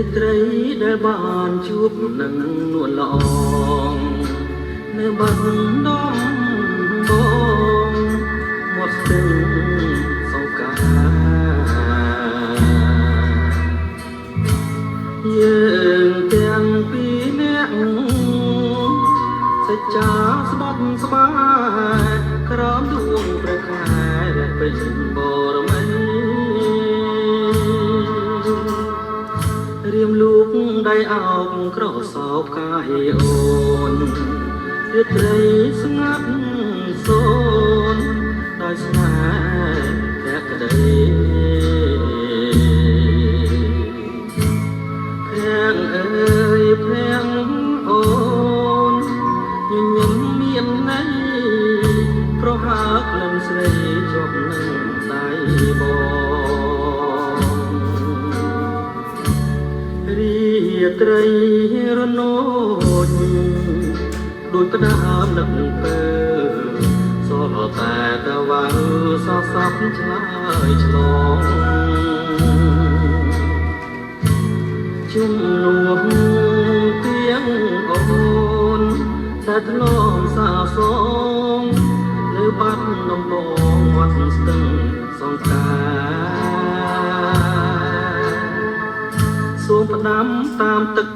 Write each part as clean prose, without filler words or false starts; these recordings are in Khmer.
រាត្រីដែលបានជួបនឹងនួនល្អងនៅបាត់ដងបងមកស្ទឹងសង្កាយើងទាំងពីរនាក់សច្ចាស្បត់ស្បាយក្រោមដួងព្រះខែរះពេញបរមីរៀមលូកដៃអោកក្រសោបកាយអូនរាត្រីស្ងាត់សូនដោយស្នេហ៍តែក្តីភាំងអើយភាំងអូនញញឹមមានន័យប្រហើកនឹងស្រីជាប់នឹងដៃបងរាត្រីរនោចដូចផ្ដើមនឹកពើសរតែតវ៉ៅសស័ព្ទឆ្លើយឆ្លងជុំនោះទៀងអូនតែធ្លងសាសងនៅបាត់នំបងវត្តស្ទឹងសង្កាសូមផ្ដាំតាមទឹក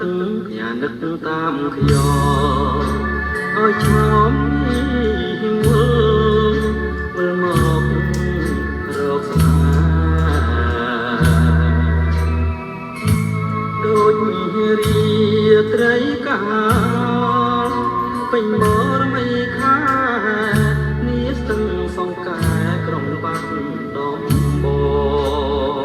យ៉ានឹកតាមខ្យល់ឲ្យឆ្លងវិលមករកស្នេហ៍ដូចរាត្រីកាលពេញបរមីខានេះស្ទឹងសង្កែក្រុងបាត់ដំបង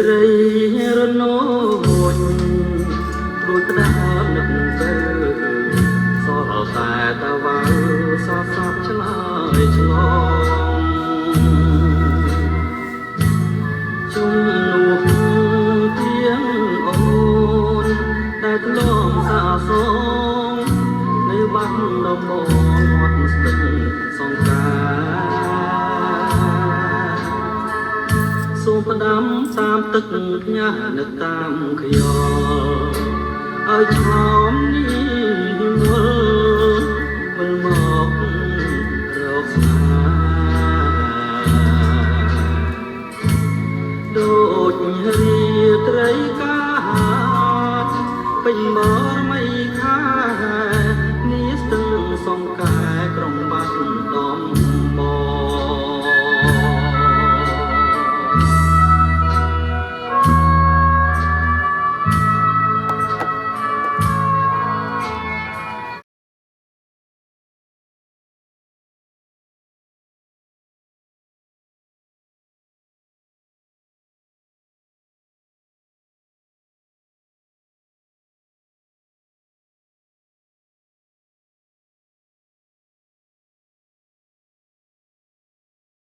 ត្រីរនោចដូចផ្ដើមនឹកទៅសល់តែតវ៉ៅសស័ព្ទឆ្លើយឆ្លងជុំនោះទៀងអូនតែធ្លងសាសងនៅបាត់ដំបងវត្តស្ទឹងសង្កាសូមផ្ដាំតាមទឹកញ៉ានឹកតាមខ្យល់ឲ្យឆ្លងនេះវិលមករកស្នេហ៍ដូចរាត្រីកាពេញបរ